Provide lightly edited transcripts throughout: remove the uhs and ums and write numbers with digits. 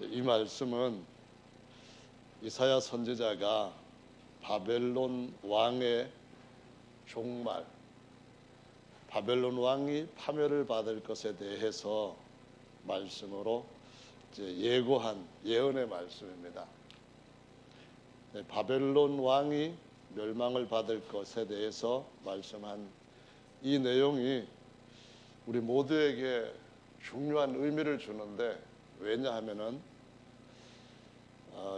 이 말씀은 이사야 선지자가 바벨론 왕의 종말, 바벨론 왕이 파멸을 받을 것에 대해서 말씀으로 예고한 예언의 말씀입니다. 바벨론 왕이 멸망을 받을 것에 대해서 말씀한 이 내용이 우리 모두에게 중요한 의미를 주는데, 왜냐하면은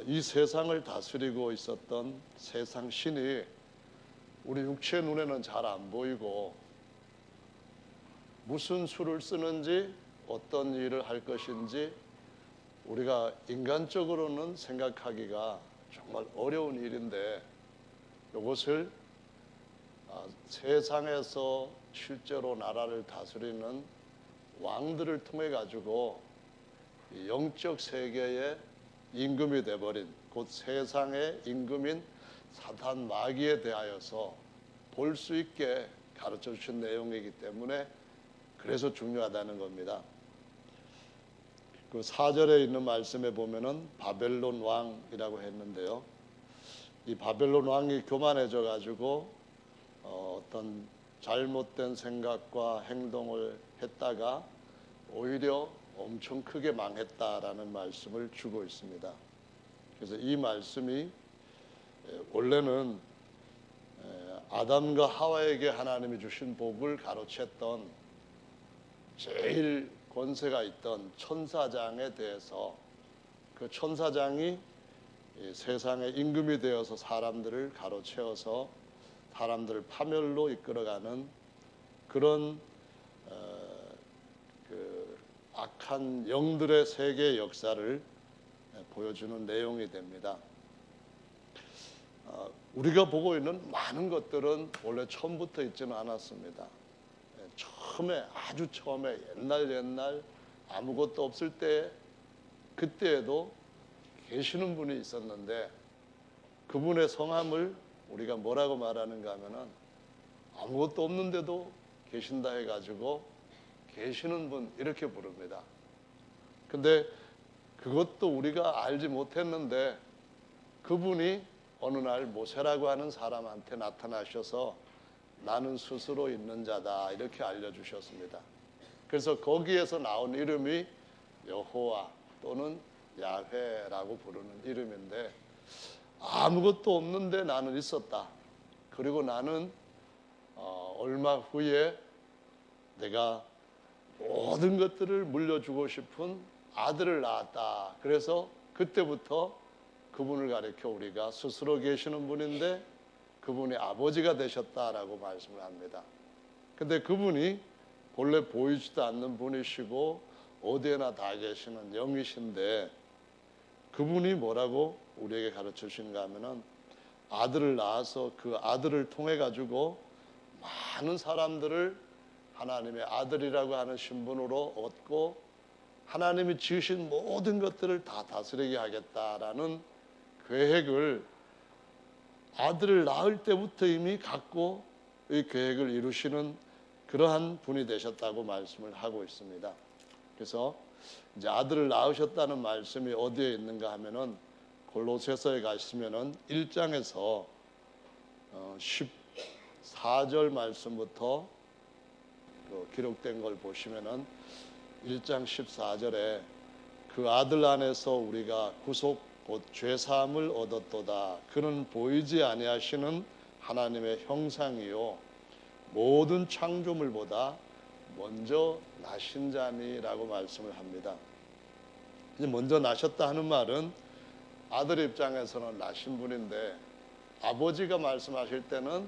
이 세상을 다스리고 있었던 세상 신이 우리 육체 눈에는 잘 안 보이고 무슨 수를 쓰는지 어떤 일을 할 것인지 우리가 인간적으로는 생각하기가 정말 어려운 일인데, 이것을 세상에서 실제로 나라를 다스리는 왕들을 통해 가지고 영적 세계의 임금이 되어버린, 곧 세상의 임금인 사탄 마귀에 대하여서 볼 수 있게 가르쳐 주신 내용이기 때문에 그래서 중요하다는 겁니다. 그 4절에 있는 말씀에 보면은 바벨론 왕이라고 했는데요, 이 바벨론 왕이 교만해져 가지고 어떤 잘못된 생각과 행동을 했다가 오히려 엄청 크게 망했다라는 말씀을 주고 있습니다. 그래서 이 말씀이 원래는 아담과 하와에게 하나님이 주신 복을 가로챘던 제일 권세가 있던 천사장에 대해서, 그 천사장이 세상의 임금이 되어서 사람들을 가로채어서 사람들을 파멸로 이끌어가는 그런 그 악한 영들의 세계 역사를 보여주는 내용이 됩니다. 우리가 보고 있는 많은 것들은 원래 처음부터 있지는 않았습니다. 처음에, 아주 처음에 옛날 아무것도 없을 때, 그때에도 계시는 분이 있었는데, 그분의 성함을 우리가 뭐라고 말하는가 하면은 아무것도 없는데도 계신다 해가지고 계시는 분 이렇게 부릅니다. 근데 그것도 우리가 알지 못했는데 그분이 어느 날 모세라고 하는 사람한테 나타나셔서 나는 스스로 있는 자다 이렇게 알려주셨습니다. 그래서 거기에서 나온 이름이 여호와 또는 야훼라고 부르는 이름인데, 아무것도 없는데 나는 있었다. 그리고 나는 얼마 후에 내가 모든 것들을 물려주고 싶은 아들을 낳았다. 그래서 그때부터 그분을 가리켜 우리가 스스로 계시는 분인데 그분이 아버지가 되셨다라고 말씀을 합니다. 근데 그분이 본래 보이지도 않는 분이시고 어디에나 다 계시는 영이신데, 그분이 뭐라고 우리에게 가르쳐 주신가 하면은 아들을 낳아서 그 아들을 통해 가지고 많은 사람들을 하나님의 아들이라고 하는 신분으로 얻고 하나님이 지으신 모든 것들을 다 다스리게 하겠다라는 계획을 아들을 낳을 때부터 이미 갖고 이 계획을 이루시는 그러한 분이 되셨다고 말씀을 하고 있습니다. 그래서 이제 아들을 낳으셨다는 말씀이 어디에 있는가 하면은 골로새서에 가시면은 1장에서 14절 말씀부터 기록된 걸 보시면은 1장 14절에 그 아들 안에서 우리가 구속 곧 죄사함을 얻었도다. 그는 보이지 아니하시는 하나님의 형상이요 모든 창조물보다 먼저 나신 자니라고 말씀을 합니다. 이제 먼저 나셨다 하는 말은 아들 입장에서는 나신 분인데, 아버지가 말씀하실 때는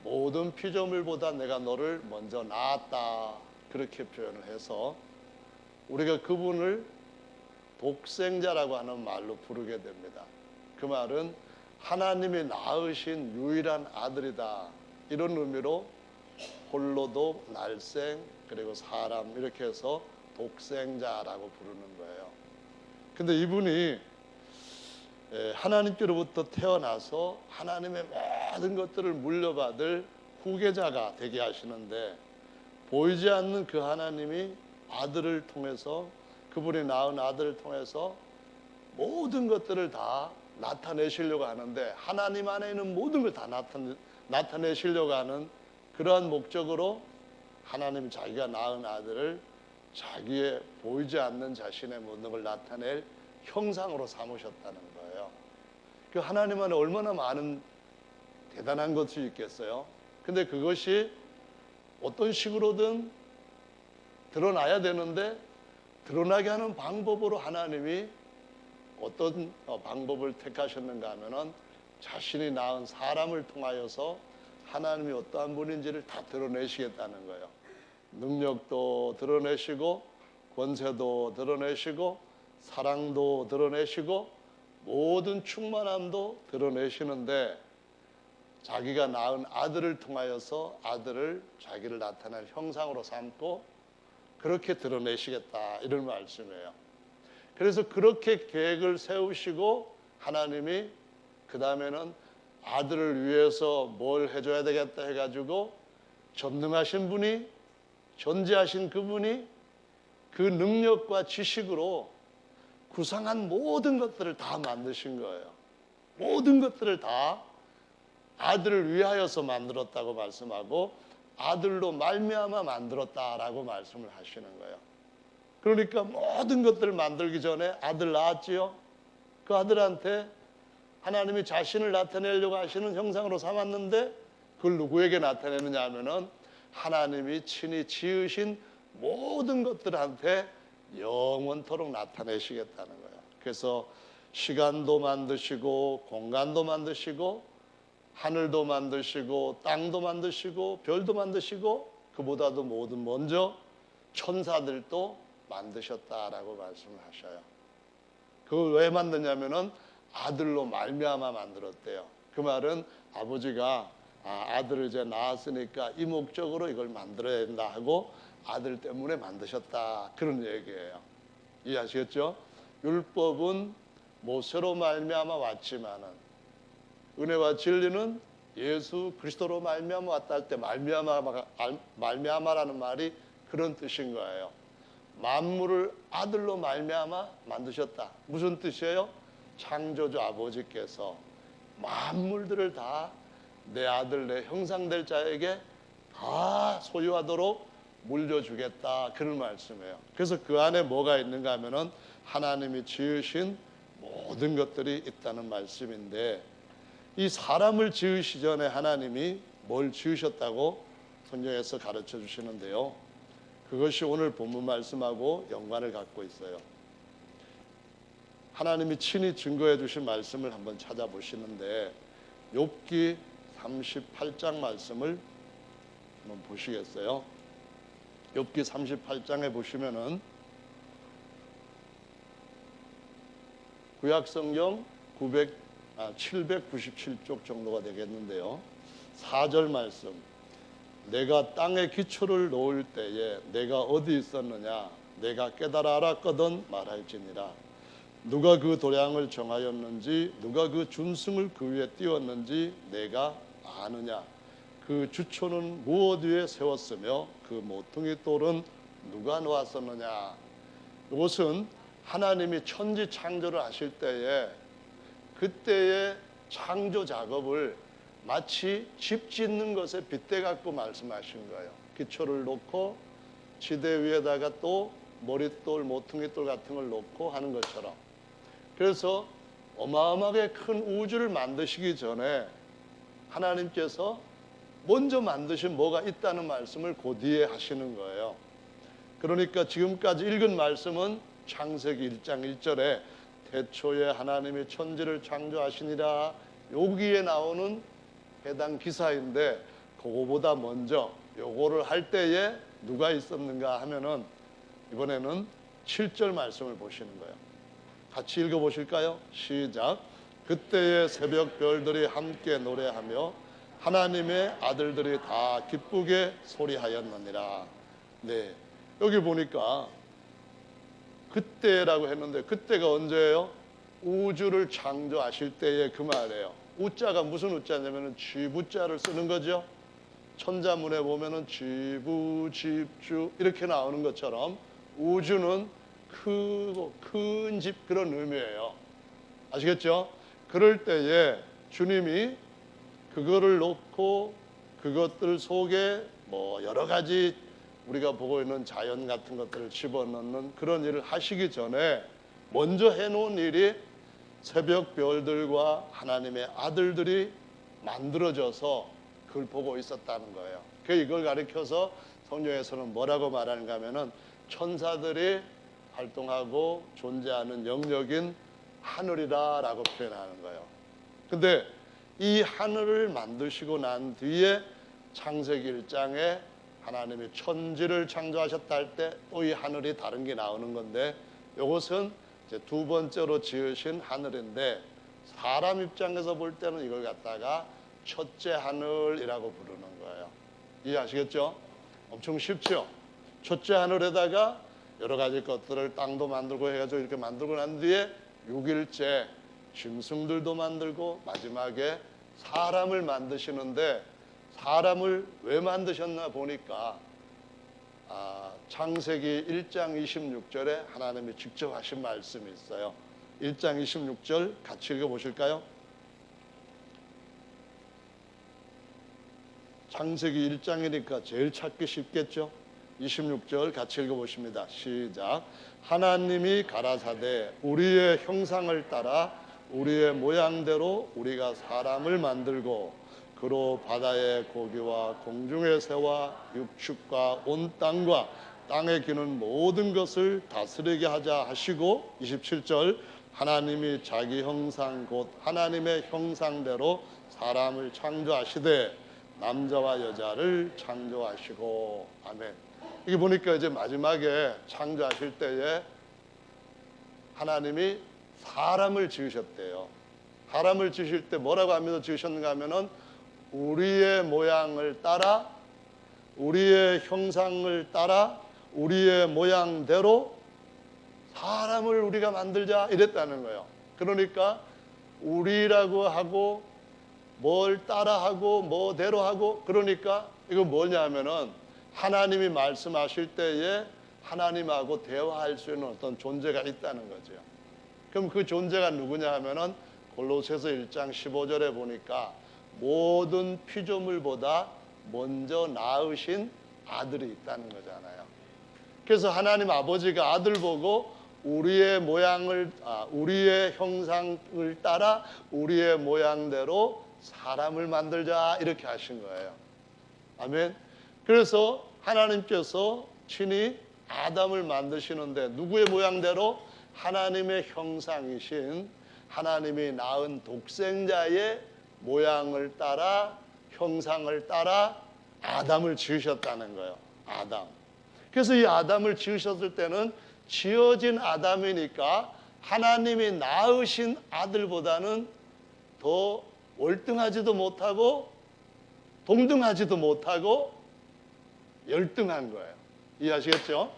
모든 피조물보다 내가 너를 먼저 낳았다 그렇게 표현을 해서 우리가 그분을 독생자라고 하는 말로 부르게 됩니다. 그 말은 하나님이 낳으신 유일한 아들이다 이런 의미로 홀로도 날생 그리고 사람 이렇게 해서 독생자라고 부르는 거예요. 근데 이분이 하나님께로부터 태어나서 하나님의 모든 것들을 물려받을 후계자가 되게 하시는데, 보이지 않는 그 하나님이 아들을 통해서, 그분이 낳은 아들을 통해서 모든 것들을 다 나타내시려고 하는데, 하나님 안에 있는 모든 걸 다 나타내시려고 하는 그러한 목적으로 하나님 자기가 낳은 아들을 자기의 보이지 않는 자신의 모든 걸 나타낼 형상으로 삼으셨다는 거예요. 그 하나님 안에 얼마나 많은 대단한 것이 있겠어요. 근데 그것이 어떤 식으로든 드러나야 되는데, 드러나게 하는 방법으로 하나님이 어떤 방법을 택하셨는가 하면은 자신이 낳은 사람을 통하여서 하나님이 어떠한 분인지를 다 드러내시겠다는 거예요. 능력도 드러내시고, 권세도 드러내시고, 사랑도 드러내시고, 모든 충만함도 드러내시는데, 자기가 낳은 아들을 통하여서 아들을 자기를 나타낼 형상으로 삼고 그렇게 드러내시겠다, 이런 말씀이에요. 그래서 그렇게 계획을 세우시고 하나님이 그 다음에는 아들을 위해서 뭘 해줘야 되겠다 해가지고 전능하신 분이, 존재하신 그분이 그 능력과 지식으로 구상한 모든 것들을 다 만드신 거예요. 모든 것들을 다 아들을 위하여서 만들었다고 말씀하고 아들로 말미암아 만들었다라고 말씀을 하시는 거예요. 그러니까 모든 것들을 만들기 전에 아들 낳았지요. 그 아들한테 하나님이 자신을 나타내려고 하시는 형상으로 삼았는데, 그걸 누구에게 나타내느냐 하면은 하나님이 친히 지으신 모든 것들한테 영원토록 나타내시겠다는 거예요. 그래서 시간도 만드시고 공간도 만드시고 하늘도 만드시고 땅도 만드시고 별도 만드시고, 그보다도 모든 먼저 천사들도 만드셨다라고 말씀을 하셔요. 그걸 왜 만드냐면은 아들로 말미암아 만들었대요. 그 말은 아버지가 아들을 이제 낳았으니까 이 목적으로 이걸 만들어야 된다 하고 아들 때문에 만드셨다, 그런 얘기예요. 이해하시겠죠? 율법은 모세로 말미암아 왔지만은 은혜와 진리는 예수 그리스도로 말미암아 왔다 할 때 말미암아라는 말이 그런 뜻인 거예요. 만물을 아들로 말미암아 만드셨다. 무슨 뜻이에요? 창조주 아버지께서 만물들을 다 내 아들, 내 형상될 자에게 다 소유하도록 물려주겠다, 그런 말씀이에요. 그래서 그 안에 뭐가 있는가 하면은 하나님이 지으신 모든 것들이 있다는 말씀인데, 이 사람을 지으시 전에 하나님이 뭘 지으셨다고 성경에서 가르쳐 주시는데요, 그것이 오늘 본문 말씀하고 연관을 갖고 있어요. 하나님이 친히 증거해 주신 말씀을 한번 찾아보시는데, 욥기 38장 말씀을 한번 보시겠어요? 욥기 38장에 보시면은 구약성경 797쪽 정도가 되겠는데요, 4절 말씀, 내가 땅에 기초를 놓을 때에 내가 어디 있었느냐, 내가 깨달아 알았거든 말할지니라. 누가 그 도량을 정하였는지, 누가 그 준승을 그 위에 띄웠는지 내가 아느냐. 그 주초는 무엇 위에 세웠으며 그 모퉁이 돌은 누가 놓았었느냐. 이것은 하나님이 천지 창조를 하실 때에 그때의 창조 작업을 마치 집 짓는 것에 빗대 갖고 말씀하신 거예요. 기초를 놓고 지대 위에다가 또 머릿돌, 모퉁이돌 같은 걸 놓고 하는 것처럼. 그래서 어마어마하게 큰 우주를 만드시기 전에 하나님께서 먼저 만드신 뭐가 있다는 말씀을 그 뒤에 하시는 거예요. 그러니까 지금까지 읽은 말씀은 창세기 1장 1절에 태초에 하나님이 천지를 창조하시니라, 여기에 나오는 해당 기사인데, 그거보다 먼저 요거를 할 때에 누가 있었는가 하면은 이번에는 7절 말씀을 보시는 거예요. 같이 읽어보실까요? 시작. 그때의 새벽 별들이 함께 노래하며 하나님의 아들들이 다 기쁘게 소리하였느니라. 네, 여기 보니까 그때라고 했는데 그때가 언제예요? 우주를 창조하실 때의 그 말이에요. 우자가 무슨 우자냐면 쥐부자를 쓰는 거죠. 천자문에 보면은 쥐부, 집주 이렇게 나오는 것처럼 우주는 크고 큰 집, 그런 의미예요. 아시겠죠? 그럴 때에 주님이 그거를 놓고 그것들 속에 뭐 여러 가지 우리가 보고 있는 자연 같은 것들을 집어넣는 그런 일을 하시기 전에 먼저 해놓은 일이 새벽 별들과 하나님의 아들들이 만들어져서 그걸 보고 있었다는 거예요. 그 이걸 가리켜서 성경에서는 뭐라고 말하는가 하면은 천사들이 활동하고 존재하는 영역인 하늘이라고 표현하는 거예요. 근데 이 하늘을 만드시고 난 뒤에 창세기 1장에 하나님이 천지를 창조하셨다 할 때 또 이 하늘이 다른 게 나오는 건데, 이것은 이제 두 번째로 지으신 하늘인데 사람 입장에서 볼 때는 이걸 갖다가 첫째 하늘이라고 부르는 거예요. 이해하시겠죠? 엄청 쉽죠? 첫째 하늘에다가 여러 가지 것들을 땅도 만들고 해가지고 이렇게 만들고 난 뒤에 6일째 짐승들도 만들고 마지막에 사람을 만드시는데, 사람을 왜 만드셨나 보니까 창세기 1장 26절에 하나님이 직접 하신 말씀이 있어요. 1장 26절 같이 읽어보실까요? 창세기 1장이니까 제일 찾기 쉽겠죠? 26절 같이 읽어보십니다. 시작. 하나님이 가라사대 우리의 형상을 따라 우리의 모양대로 우리가 사람을 만들고 그로 바다의 고기와 공중의 새와 육축과 온 땅과 땅에 기는 모든 것을 다스리게 하자 하시고, 27절 하나님이 자기 형상 곧 하나님의 형상대로 사람을 창조하시되 남자와 여자를 창조하시고. 아멘. 이게 보니까 이제 마지막에 창조하실 때에 하나님이 사람을 지으셨대요. 사람을 지으실 때 뭐라고 하면서 지으셨는가 하면은 우리의 모양을 따라 우리의 형상을 따라 우리의 모양대로 사람을 우리가 만들자 이랬다는 거예요. 그러니까 우리라고 하고 뭘 따라하고 뭐대로 하고, 그러니까 이거 뭐냐 하면은 하나님이 말씀하실 때에 하나님하고 대화할 수 있는 어떤 존재가 있다는 거죠. 그럼 그 존재가 누구냐 하면은 골로새서 1장 15절에 보니까 모든 피조물보다 먼저 낳으신 아들이 있다는 거잖아요. 그래서 하나님 아버지가 아들 보고 우리의 모양을 우리의 형상을 따라 우리의 모양대로 사람을 만들자 이렇게 하신 거예요. 아멘. 그래서 하나님께서 친히 아담을 만드시는데 누구의 모양대로? 하나님의 형상이신 하나님이 낳은 독생자의 모양을 따라 형상을 따라 아담을 지으셨다는 거예요. 아담. 그래서 이 아담을 지으셨을 때는 지어진 아담이니까 하나님이 낳으신 아들보다는 더 월등하지도 못하고 동등하지도 못하고 열등한 거예요. 이해하시겠죠?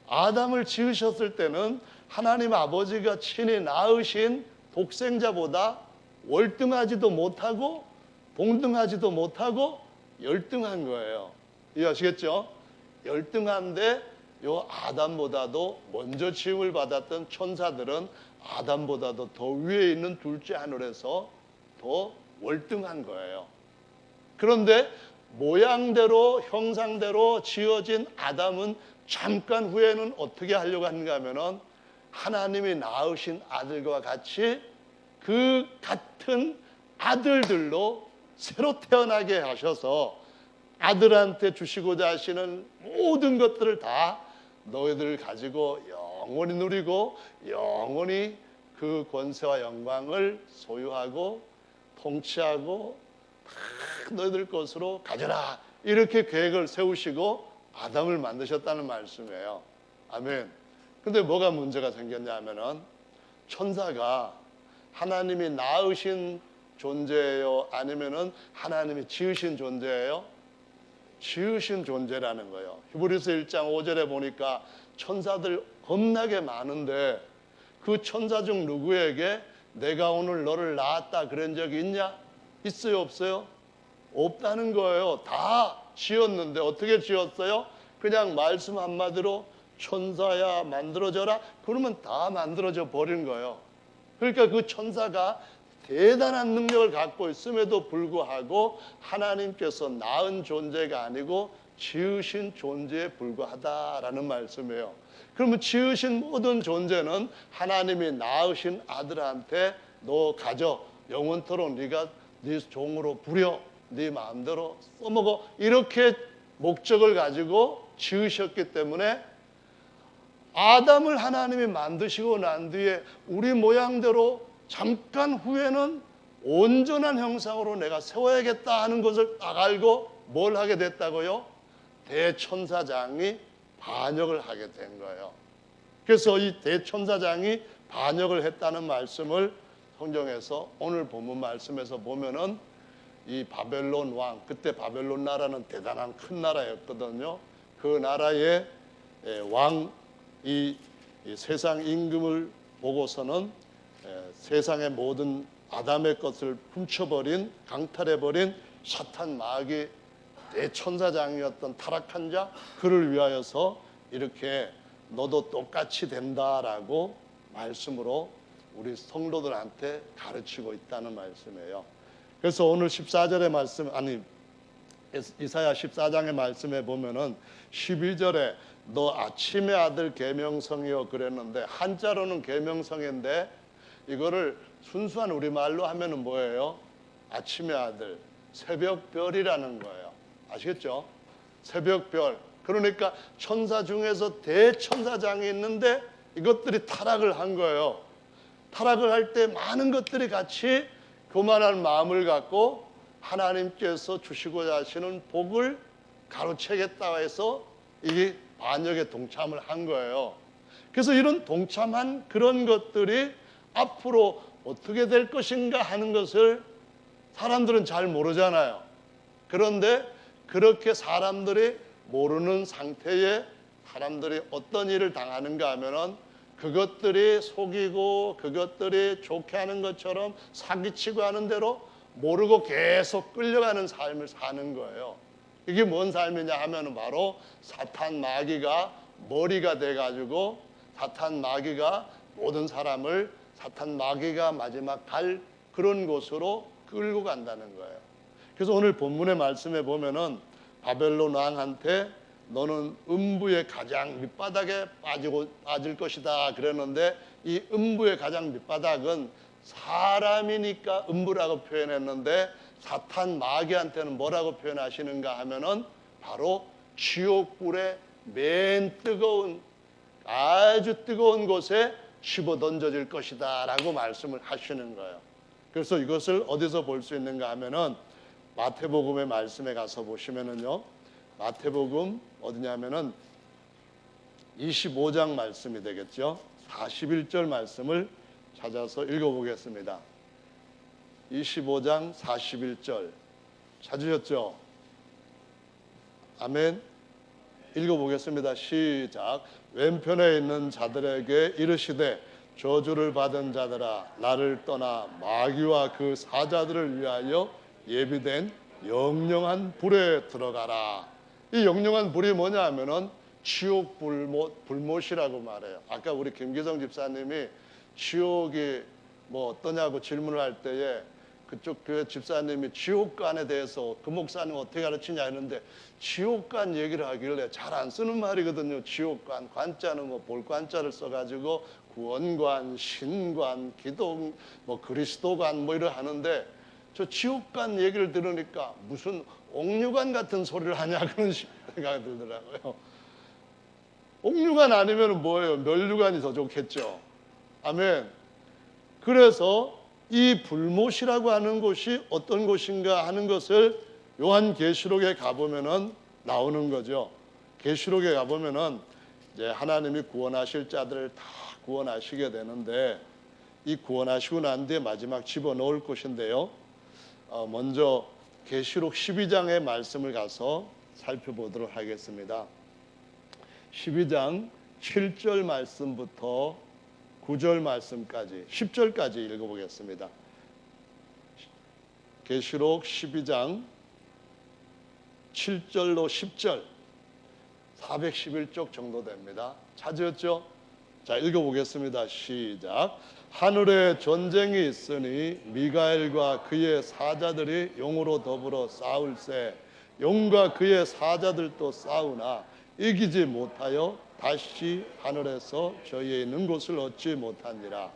아담을 지으셨을 때는 하나님 아버지가 친히 낳으신 독생자보다 월등하지도 못하고 동등하지도 못하고 열등한 거예요. 이해하시겠죠? 열등한데 요 아담보다도 먼저 지음을 받았던 천사들은 아담보다도 더 위에 있는 둘째 하늘에서 더 월등한 거예요. 그런데 모양대로 형상대로 지어진 아담은 잠깐 후에는 어떻게 하려고 하는가 하면은 하나님이 낳으신 아들과 같이 그 같은 아들들로 새로 태어나게 하셔서 아들한테 주시고자 하시는 모든 것들을 다 너희들 가지고 영원히 누리고 영원히 그 권세와 영광을 소유하고 통치하고 다 너희들 것으로 가져라 이렇게 계획을 세우시고 아담을 만드셨다는 말씀이에요. 아멘. 근데 뭐가 문제가 생겼냐 하면은 천사가 하나님이 낳으신 존재예요? 아니면은 하나님이 지으신 존재예요? 지으신 존재라는 거예요. 히브리서 1장 5절에 보니까 천사들 겁나게 많은데 그 천사 중 누구에게 내가 오늘 너를 낳았다 그런 적이 있냐? 있어요? 없어요? 없다는 거예요. 다 지었는데 어떻게 지었어요? 그냥 말씀 한마디로 천사야 만들어져라 그러면 다 만들어져 버린 거예요. 그러니까 그 천사가 대단한 능력을 갖고 있음에도 불구하고 하나님께서 낳은 존재가 아니고 지으신 존재에 불과하다라는 말씀이에요. 그러면 지으신 모든 존재는 하나님이 낳으신 아들한테 너 가져, 영원토록 네가 네 종으로 부려, 네 마음대로 써먹어, 이렇게 목적을 가지고 지으셨기 때문에 아담을 하나님이 만드시고 난 뒤에 우리 모양대로 잠깐 후에는 온전한 형상으로 내가 세워야겠다 하는 것을 딱 알고 뭘 하게 됐다고요? 대천사장이 반역을 하게 된 거예요. 그래서 이 대천사장이 반역을 했다는 말씀을 성경에서 오늘 본문 말씀에서 보면은 이 바벨론 왕, 그때 바벨론 나라는 대단한 큰 나라였거든요. 그 나라의 왕, 이 세상 임금을 보고서는 세상의 모든 아담의 것을 훔쳐버린, 강탈해버린 사탄 마귀 대천사장이었던 타락한 자, 그를 위하여서 이렇게 너도 똑같이 된다라고 말씀으로 우리 성도들한테 가르치고 있다는 말씀이에요. 그래서 오늘 14절의 말씀, 이사야 14장의 말씀에 보면은 12절에 너 아침의 아들 계명성이여 그랬는데, 한자로는 계명성인데 이거를 순수한 우리말로 하면은 뭐예요? 아침의 아들, 새벽별이라는 거예요. 아시겠죠? 새벽별. 그러니까 천사 중에서 대천사장이 있는데 이것들이 타락을 한 거예요. 타락을 할 때 많은 것들이 같이 교만한 마음을 갖고 하나님께서 주시고자 하시는 복을 가로채겠다 해서 이 반역에 동참을 한 거예요. 그래서 이런 동참한 그런 것들이 앞으로 어떻게 될 것인가 하는 것을 사람들은 잘 모르잖아요. 그런데 그렇게 사람들이 모르는 상태에 사람들이 어떤 일을 당하는가 하면은 그것들이 속이고 그것들이 좋게 하는 것처럼 사기치고 하는 대로 모르고 계속 끌려가는 삶을 사는 거예요. 이게 뭔 삶이냐 하면은 바로 사탄 마귀가 머리가 돼가지고 사탄 마귀가 모든 사람을 사탄 마귀가 마지막 갈 그런 곳으로 끌고 간다는 거예요. 그래서 오늘 본문의 말씀에 보면은 바벨론 왕한테 너는 음부의 가장 밑바닥에 빠질 것이다 그랬는데, 이 음부의 가장 밑바닥은 사람이니까 음부라고 표현했는데 사탄 마귀한테는 뭐라고 표현하시는가 하면은 바로 지옥불의 맨 뜨거운, 아주 뜨거운 곳에 집어 던져질 것이다 라고 말씀을 하시는 거예요. 그래서 이것을 어디서 볼 수 있는가 하면은 마태복음의 말씀에 가서 보시면은요, 마태복음 어디냐면은 25장 말씀이 되겠죠. 41절 말씀을 찾아서 읽어보겠습니다. 25장 41절 찾으셨죠? 아멘. 읽어보겠습니다. 시작. 왼편에 있는 자들에게 이르시되 저주를 받은 자들아 나를 떠나 마귀와 그 사자들을 위하여 예비된 영영한 불에 들어가라. 이 영영한 불이 뭐냐 하면은 지옥 불못이라고 말해요. 아까 우리 김기성 집사님이 지옥이 뭐 어떠냐고 질문을 할 때에 그쪽 교회 집사님이 지옥관에 대해서 그 목사님 어떻게 가르치냐 했는데 지옥관 얘기를 하길래 잘 안 쓰는 말이거든요. 지옥관, 관자는 뭐 볼관자를 써가지고 구원관, 신관, 기도, 뭐 그리스도관 뭐 이러 하는데 저 지옥관 얘기를 들으니까 무슨 옥류관 같은 소리를 하냐 그런 생각이 들더라고요. 옥류관 아니면 뭐예요? 멸류관이 더 좋겠죠. 아멘. 그래서 이 불못이라고 하는 곳이 어떤 곳인가 하는 것을 요한계시록에 가보면은 나오는 거죠. 계시록에 가보면은 이제 하나님이 구원하실 자들을 다 구원하시게 되는데 이 구원하시고 난 뒤에 마지막 집어넣을 곳인데요. 먼저 계시록 12장의 말씀을 가서 살펴보도록 하겠습니다. 12장 7절 말씀부터 9절 말씀까지 10절까지 읽어보겠습니다. 계시록 12장 7절로 10절 411쪽 정도 됩니다. 찾으셨죠? 자, 읽어보겠습니다. 시작. 하늘에 전쟁이 있으니 미가엘과 그의 사자들이 용으로 더불어 싸울세. 용과 그의 사자들도 싸우나 이기지 못하여 다시 하늘에서 저희의 있는 곳을 얻지 못하니라.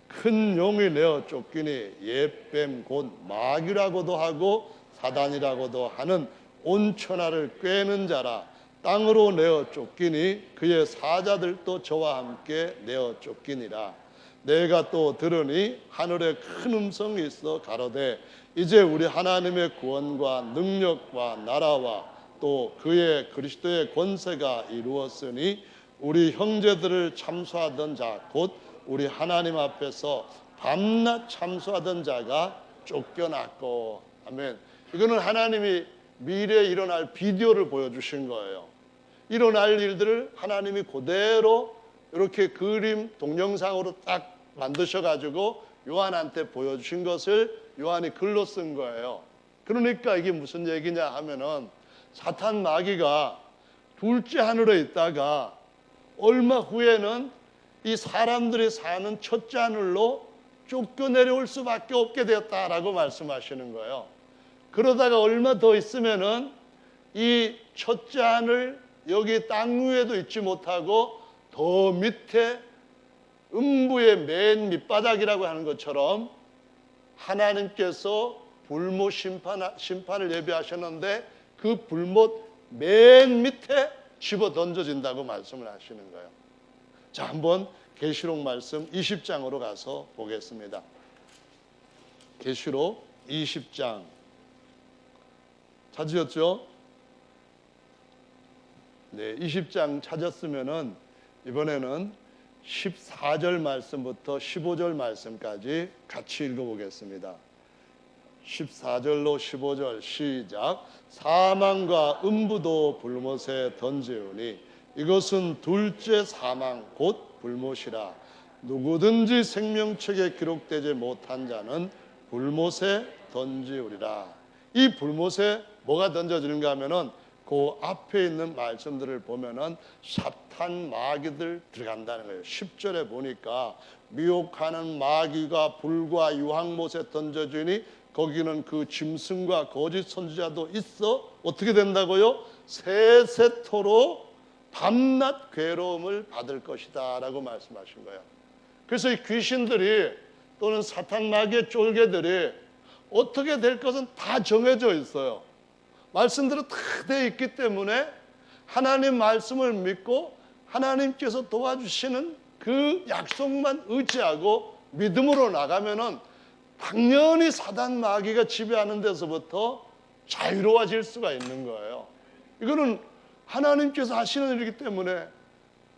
큰 용이 내어 쫓기니 옛뱀 곧 마귀라고도 하고 사단이라고도 하는 온천하를 꿰는 자라. 땅으로 내어 쫓기니 그의 사자들도 저와 함께 내어 쫓기니라. 내가 또 들으니 하늘에 큰 음성이 있어 가로되 이제 우리 하나님의 구원과 능력과 나라와 또 그의 그리스도의 권세가 이루었으니 우리 형제들을 참수하던 자 곧 우리 하나님 앞에서 밤낮 참수하던 자가 쫓겨났고. 아멘. 이거는 하나님이 미래에 일어날 비디오를 보여주신 거예요. 일어날 일들을 하나님이 그대로 이렇게 그림 동영상으로 딱 만드셔가지고 요한한테 보여주신 것을 요한이 글로 쓴 거예요. 그러니까 이게 무슨 얘기냐 하면은 사탄 마귀가 둘째 하늘에 있다가 얼마 후에는 이 사람들이 사는 첫째 하늘로 쫓겨 내려올 수밖에 없게 되었다라고 말씀하시는 거예요. 그러다가 얼마 더 있으면은 이 첫째 하늘 여기 땅 위에도 있지 못하고 더 밑에 음부의 맨 밑바닥이라고 하는 것처럼 하나님께서 불못 심판을 예비하셨는데 그 불못 맨 밑에 집어 던져진다고 말씀을 하시는 거예요. 자, 한번 계시록 말씀 20장으로 가서 보겠습니다. 계시록 20장 찾으셨죠? 네, 20장 찾았으면은 이번에는 14절 말씀부터 15절 말씀까지 같이 읽어보겠습니다. 14절로 15절 시작. 사망과 음부도 불못에 던지우니 이것은 둘째 사망 곧 불못이라. 누구든지 생명책에 기록되지 못한 자는 불못에 던지우리라. 이 불못에 뭐가 던져지는가 하면은 그 앞에 있는 말씀들을 보면은 사탄 마귀들 들어간다는 거예요. 10절에 보니까 미혹하는 마귀가 불과 유황못에 던져주니 거기는 그 짐승과 거짓 선지자도 있어 어떻게 된다고요? 세세토록 밤낮 괴로움을 받을 것이다 라고 말씀하신 거예요. 그래서 이 귀신들이 또는 사탄 마귀의 쫄개들이 어떻게 될 것은 다 정해져 있어요. 말씀대로 다 되어 있기 때문에 하나님 말씀을 믿고 하나님께서 도와주시는 그 약속만 의지하고 믿음으로 나가면은 당연히 사단 마귀가 지배하는 데서부터 자유로워질 수가 있는 거예요. 이거는 하나님께서 하시는 일이기 때문에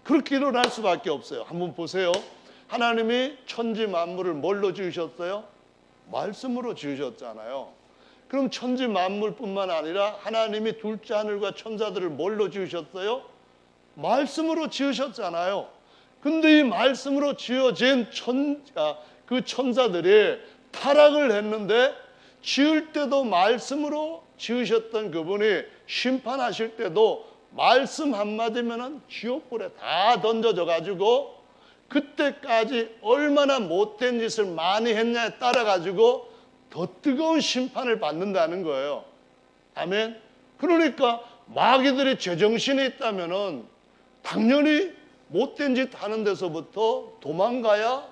그렇게 일어날 수밖에 없어요. 한번 보세요. 하나님이 천지 만물을 뭘로 지으셨어요? 말씀으로 지으셨잖아요. 그럼 천지 만물뿐만 아니라 하나님이 둘째 하늘과 천사들을 뭘로 지으셨어요? 말씀으로 지으셨잖아요. 근데 이 말씀으로 지어진 그 천사들이 타락을 했는데 지을 때도 말씀으로 지으셨던 그분이 심판하실 때도 말씀 한마디면은 지옥불에 다 던져져 가지고 그때까지 얼마나 못된 짓을 많이 했냐에 따라 가지고 더 뜨거운 심판을 받는다는 거예요. 아멘. 그러니까 마귀들이 제정신이 있다면은 당연히 못된 짓 하는 데서부터 도망가야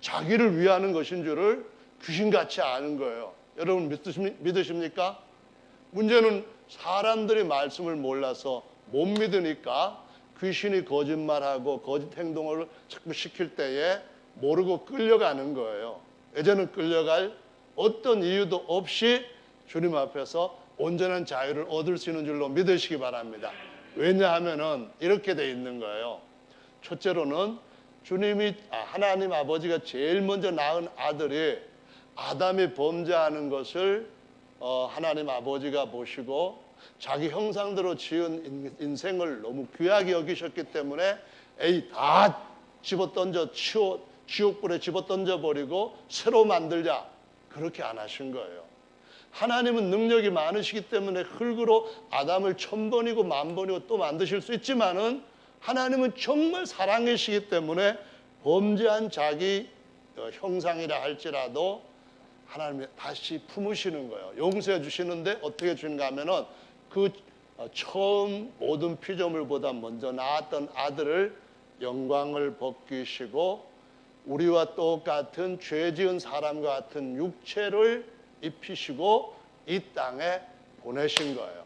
자기를 위하는 것인 줄을 귀신같이 아는 거예요. 여러분 믿으십니까? 문제는 사람들이 말씀을 몰라서 못 믿으니까 귀신이 거짓말하고 거짓 행동을 자꾸 시킬 때에 모르고 끌려가는 거예요. 이제는 끌려갈 어떤 이유도 없이 주님 앞에서 온전한 자유를 얻을 수 있는 줄로 믿으시기 바랍니다. 왜냐하면은 이렇게 돼 있는 거예요. 첫째로는 주님이 하나님 아버지가 제일 먼저 낳은 아들이 아담이 범죄하는 것을 하나님 아버지가 보시고 자기 형상대로 지은 인생을 너무 귀하게 여기셨기 때문에 다 집어던져 지옥불에 집어던져 버리고 새로 만들자 그렇게 안 하신 거예요. 하나님은 능력이 많으시기 때문에 흙으로 아담을 1000번이고 10,000번이고 또 만드실 수 있지만은 하나님은 정말 사랑이시기 때문에 범죄한 자기 형상이라 할지라도 하나님이 다시 품으시는 거예요. 용서해 주시는데 어떻게 주는가 하면은 그 처음 모든 피조물보다 먼저 낳았던 아들을 영광을 벗기시고 우리와 똑같은 죄 지은 사람과 같은 육체를 입히시고 이 땅에 보내신 거예요.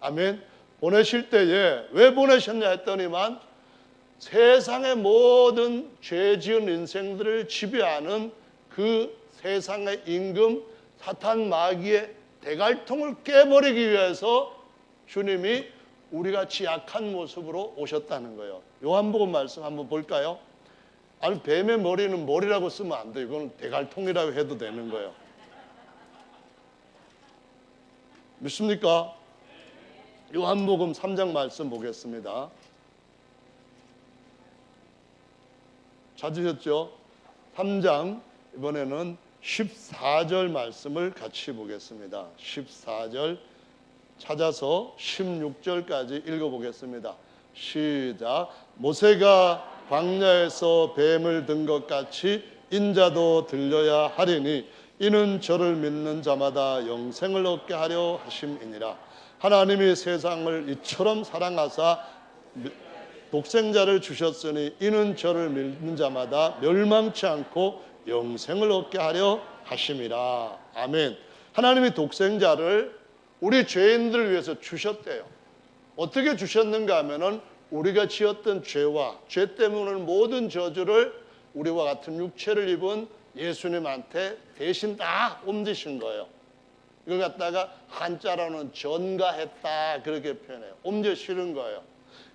아멘. 보내실 때에 왜 보내셨냐 했더니만 세상의 모든 죄 지은 인생들을 지배하는 그 세상의 임금 사탄 마귀의 대갈통을 깨버리기 위해서 주님이 우리같이 약한 모습으로 오셨다는 거예요. 요한복음 말씀 한번 볼까요? 아니, 뱀의 머리는 머리라고 쓰면 안 돼요. 이건 대갈통이라고 해도 되는 거예요. 믿습니까? 요한복음 3장 말씀 보겠습니다. 찾으셨죠? 3장 이번에는 14절 말씀을 같이 보겠습니다. 14절 찾아서 16절까지 읽어보겠습니다. 시작. 모세가 광야에서 뱀을 든 것 같이 인자도 들려야 하리니 이는 저를 믿는 자마다 영생을 얻게 하려 하심이니라. 하나님이 세상을 이처럼 사랑하사 독생자를 주셨으니 이는 저를 믿는 자마다 멸망치 않고 영생을 얻게 하려 하심이라. 아멘. 하나님이 독생자를 우리 죄인들을 위해서 주셨대요. 어떻게 주셨는가 하면은 우리가 지었던 죄와 죄 때문에 모든 저주를 우리와 같은 육체를 입은 예수님한테 대신 다 옮기신 거예요. 이걸 갖다가 한자로는 전가했다 그렇게 표현해요. 옮겨 실은 거예요.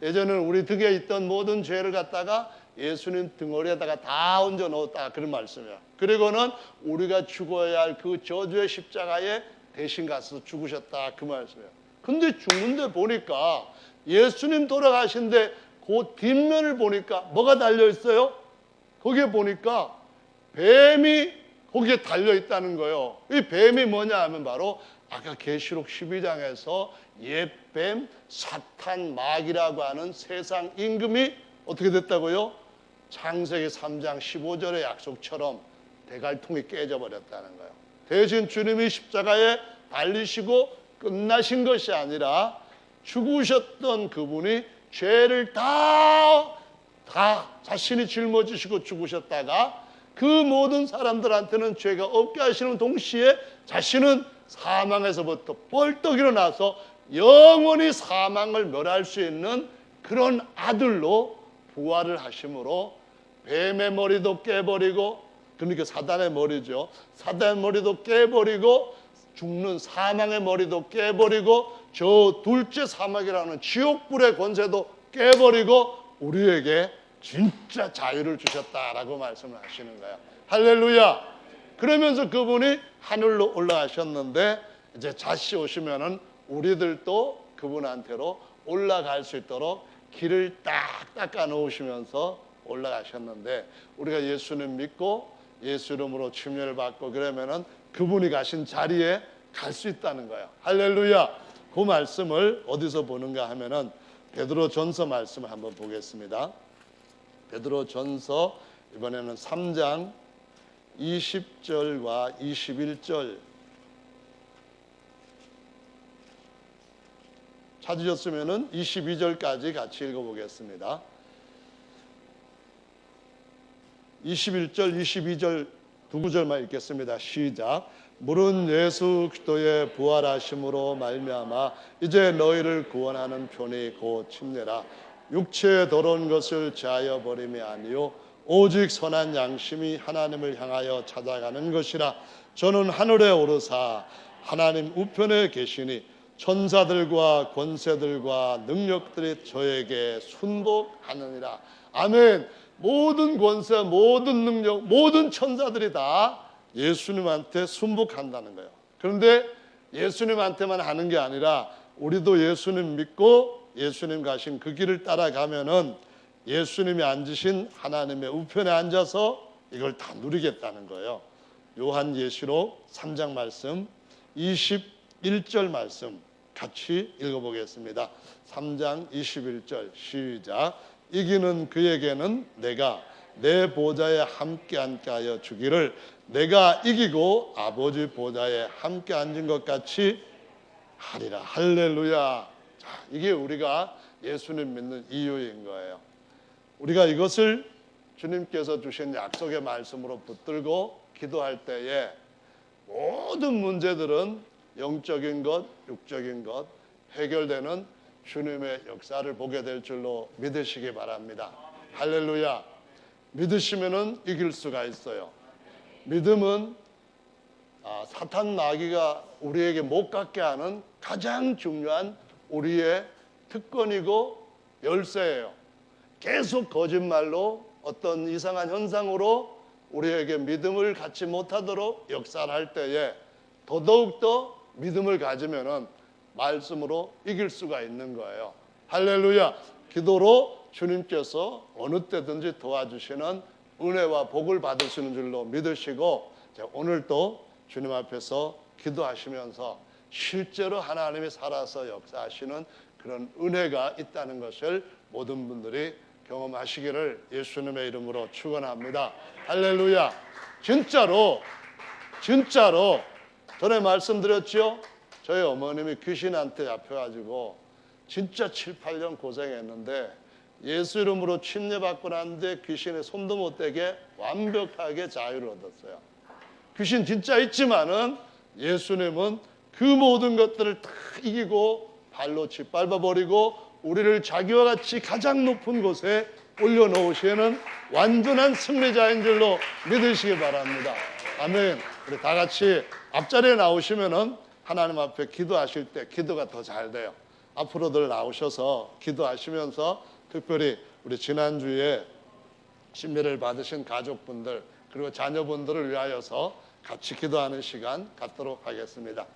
예전에는 우리 등에 있던 모든 죄를 갖다가 예수님 등허리에다가 다 얹어 넣었다 그런 말씀이에요. 그리고는 우리가 죽어야 할 그 저주의 십자가에 대신 가서 죽으셨다 그 말씀이에요. 근데 죽는데 보니까 예수님 돌아가신데 그 뒷면을 보니까 뭐가 달려 있어요? 거기에 보니까 뱀이 거기에 달려 있다는 거예요. 이 뱀이 뭐냐 하면 바로 아까 계시록 12장에서 옛뱀 사탄 마귀라고 하는 세상 임금이 어떻게 됐다고요? 창세기 3장 15절의 약속처럼 대갈통이 깨져버렸다는 거예요. 대신 주님이 십자가에 달리시고 끝나신 것이 아니라 죽으셨던 그분이 죄를 다 자신이 짊어지시고 죽으셨다가 그 모든 사람들한테는 죄가 없게 하시는 동시에 자신은 사망에서부터 벌떡 일어나서 영원히 사망을 멸할 수 있는 그런 아들로 부활을 하심으로 뱀의 머리도 깨버리고, 그러니까 사단의 머리죠. 사단의 머리도 깨버리고 죽는 사망의 머리도 깨버리고 저 둘째 사막이라는 지옥불의 권세도 깨버리고 우리에게 진짜 자유를 주셨다라고 말씀을 하시는 거예요. 할렐루야. 그러면서 그분이 하늘로 올라가셨는데 이제 다시 오시면은 우리들도 그분한테로 올라갈 수 있도록 길을 딱 닦아 놓으시면서 올라가셨는데 우리가 예수님 믿고 예수 이름으로 침례를 받고 그러면은 그분이 가신 자리에 갈 수 있다는 거예요. 할렐루야. 그 말씀을 어디서 보는가 하면은 베드로전서 말씀을 한번 보겠습니다. 베드로전서 이번에는 3장 20절과 21절 찾으셨으면은 22절까지 같이 읽어보겠습니다. 21절, 22절 두 구절만 읽겠습니다. 시작. 물은 예수 그리스도의 부활하심으로 말미암아 이제 너희를 구원하는 편이 곧 침례라. 육체의 더러운 것을 제하여 버림이 아니요 오직 선한 양심이 하나님을 향하여 찾아가는 것이라. 저는 하늘에 오르사 하나님 우편에 계시니 천사들과 권세들과 능력들이 저에게 순복하느니라. 아멘. 모든 권세, 모든 능력, 모든 천사들이 다 예수님한테 순복한다는 거예요. 그런데 예수님한테만 하는 게 아니라 우리도 예수님 믿고 예수님 가신 그 길을 따라가면은 예수님이 앉으신 하나님의 우편에 앉아서 이걸 다 누리겠다는 거예요. 요한예시록 3장 말씀 21절 말씀 같이 읽어보겠습니다. 3장 21절 시작. 이기는 그에게는 내가 내 보좌에 함께 앉게 하여 주기를 내가 이기고 아버지 보좌에 함께 앉은 것 같이 하리라. 할렐루야. 자, 이게 우리가 예수님 믿는 이유인 거예요. 우리가 이것을 주님께서 주신 약속의 말씀으로 붙들고 기도할 때에 모든 문제들은 영적인 것, 육적인 것 해결되는 주님의 역사를 보게 될 줄로 믿으시기 바랍니다. 할렐루야. 믿으시면은 이길 수가 있어요. 믿음은 사탄 마귀가 우리에게 못 갖게 하는 가장 중요한 우리의 특권이고 열쇠예요. 계속 거짓말로 어떤 이상한 현상으로 우리에게 믿음을 갖지 못하도록 역사할 때에 더더욱더 믿음을 가지면은 말씀으로 이길 수가 있는 거예요. 할렐루야. 기도로 주님께서 어느 때든지 도와주시는 은혜와 복을 받으시는 줄로 믿으시고 오늘도 주님 앞에서 기도하시면서 실제로 하나님이 살아서 역사하시는 그런 은혜가 있다는 것을 모든 분들이 경험하시기를 예수님의 이름으로 축원합니다. 할렐루야. 진짜로 전에 말씀드렸죠. 저희 어머님이 귀신한테 잡혀가지고 진짜 7, 8년 고생했는데 예수 이름으로 침례받고 난 뒤에 귀신에 손도 못 대게 완벽하게 자유를 얻었어요. 귀신 진짜 있지만은 예수님은 그 모든 것들을 다 이기고 발로 짓밟아버리고 우리를 자기와 같이 가장 높은 곳에 올려놓으시는 완전한 승리자인 줄로 믿으시기 바랍니다. 아멘. 우리 다 같이 앞자리에 나오시면은 하나님 앞에 기도하실 때 기도가 더 잘 돼요. 앞으로들 나오셔서 기도하시면서 특별히 우리 지난주에 신비를 받으신 가족분들 그리고 자녀분들을 위하여서 같이 기도하는 시간 갖도록 하겠습니다.